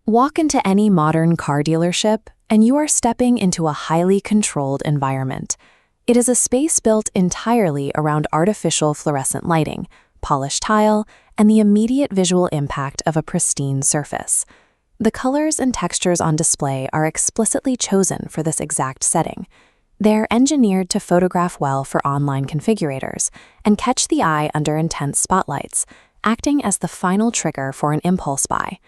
Walk into any modern car dealership, and you are stepping into a highly controlled environment. It is a space built entirely around artificial fluorescent lighting, polished tile, and the immediate visual impact of a pristine surface. The colors and textures on display are explicitly chosen for this exact setting. They're engineered to photograph well for online configurators and catch the eye under intense spotlights, acting as the final trigger for an impulse buy.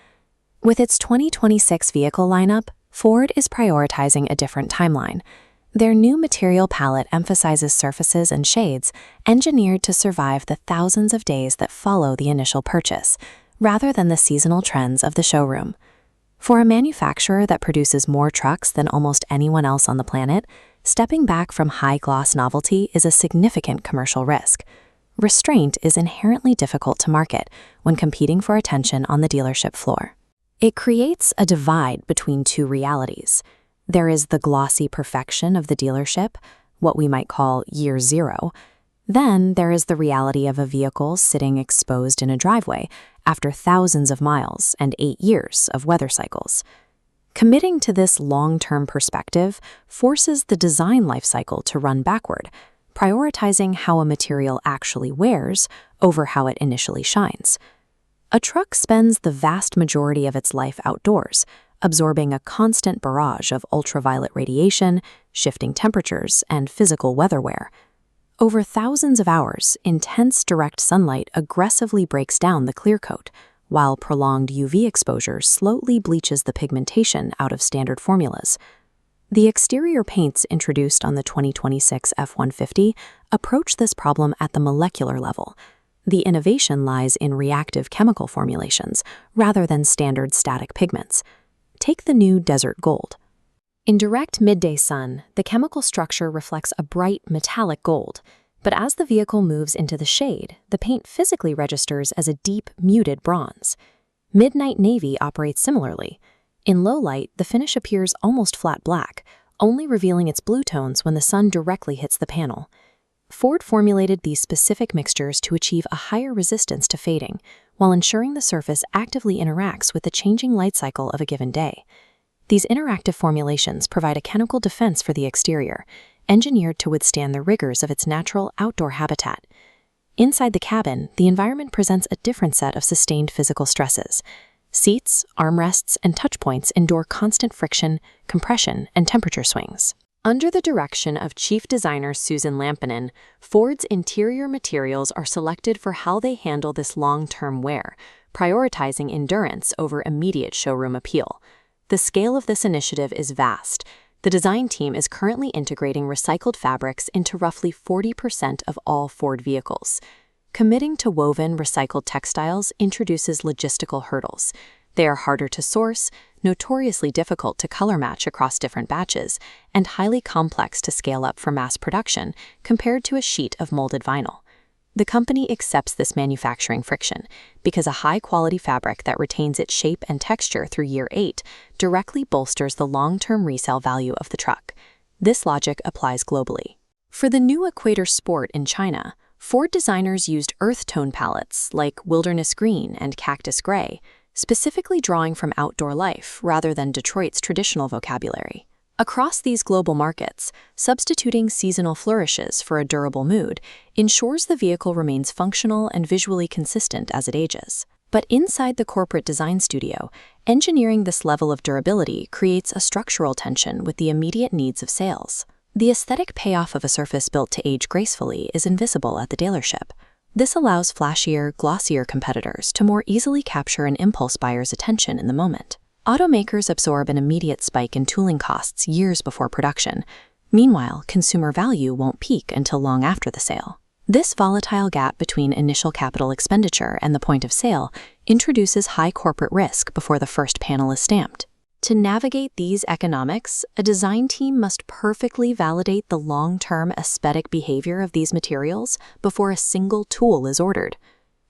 With its 2026 vehicle lineup, Ford is prioritizing a different timeline. Their new material palette emphasizes surfaces and shades engineered to survive the thousands of days that follow the initial purchase, rather than the seasonal trends of the showroom. For a manufacturer that produces more trucks than almost anyone else on the planet, stepping back from high-gloss novelty is a significant commercial risk. Restraint is inherently difficult to market when competing for attention on the dealership floor. It creates a divide between two realities. There is the glossy perfection of the dealership, what we might call year zero. Then there is the reality of a vehicle sitting exposed in a driveway after thousands of miles and 8 years of weather cycles. Committing to this long-term perspective forces the design life cycle to run backward, prioritizing how a material actually wears over how it initially shines. A truck spends the vast majority of its life outdoors, absorbing a constant barrage of ultraviolet radiation, shifting temperatures, and physical weather wear. Over thousands of hours, intense direct sunlight aggressively breaks down the clear coat, while prolonged UV exposure slowly bleaches the pigmentation out of standard formulas. The exterior paints introduced on the 2026 F-150 approach this problem at the molecular level. The innovation lies in reactive chemical formulations rather than standard static pigments. Take the new Desert Gold. In direct midday sun, the chemical structure reflects a bright metallic gold, but as the vehicle moves into the shade, the paint physically registers as a deep, muted bronze. Midnight navy operates similarly. In low light, the finish appears almost flat black, only revealing its blue tones when the sun directly hits the panel. Ford formulated these specific mixtures to achieve a higher resistance to fading, while ensuring the surface actively interacts with the changing light cycle of a given day. These interactive formulations provide a chemical defense for the exterior, engineered to withstand the rigors of its natural outdoor habitat. Inside the cabin, the environment presents a different set of sustained physical stresses. Seats, armrests, and touchpoints endure constant friction, compression, and temperature swings. Under the direction of Chief Designer Susan Lampinen, Ford's interior materials are selected for how they handle this long-term wear, prioritizing endurance over immediate showroom appeal. The scale of this initiative is vast. The design team is currently integrating recycled fabrics into roughly 40% of all Ford vehicles. Committing to woven, recycled textiles introduces logistical hurdles. They are harder to source, notoriously difficult to color match across different batches, and highly complex to scale up for mass production compared to a sheet of molded vinyl. The company accepts this manufacturing friction because a high-quality fabric that retains its shape and texture through year 8 directly bolsters the long-term resale value of the truck. This logic applies globally. For the new Equator Sport in China, Ford designers used earth tone palettes like Wilderness Green and Cactus Gray, specifically drawing from outdoor life rather than Detroit's traditional vocabulary. Across these global markets, substituting seasonal flourishes for a durable mood ensures the vehicle remains functional and visually consistent as it ages. But inside the corporate design studio, engineering this level of durability creates a structural tension with the immediate needs of sales. The aesthetic payoff of a surface built to age gracefully is invisible at the dealership. This allows flashier, glossier competitors to more easily capture an impulse buyer's attention in the moment. Automakers absorb an immediate spike in tooling costs years before production. Meanwhile, consumer value won't peak until long after the sale. This volatile gap between initial capital expenditure and the point of sale introduces high corporate risk before the first panel is stamped. To navigate these economics, a design team must perfectly validate the long-term aesthetic behavior of these materials before a single tool is ordered.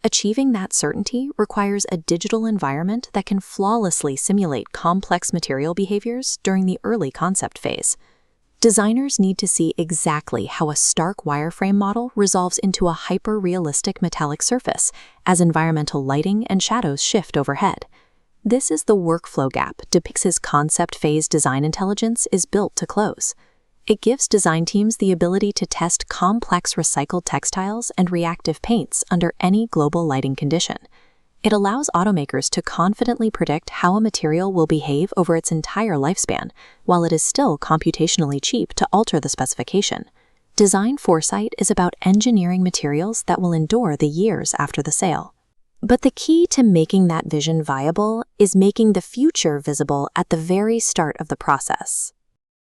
Achieving that certainty requires a digital environment that can flawlessly simulate complex material behaviors during the early concept phase. Designers need to see exactly how a stark wireframe model resolves into a hyper-realistic metallic surface as environmental lighting and shadows shift overhead. This is the workflow gap Depix's concept phase design intelligence is built to close. It gives design teams the ability to test complex recycled textiles and reactive paints under any global lighting condition. It allows automakers to confidently predict how a material will behave over its entire lifespan, while it is still computationally cheap to alter the specification. Design foresight is about engineering materials that will endure the years after the sale. But the key to making that vision viable is making the future visible at the very start of the process.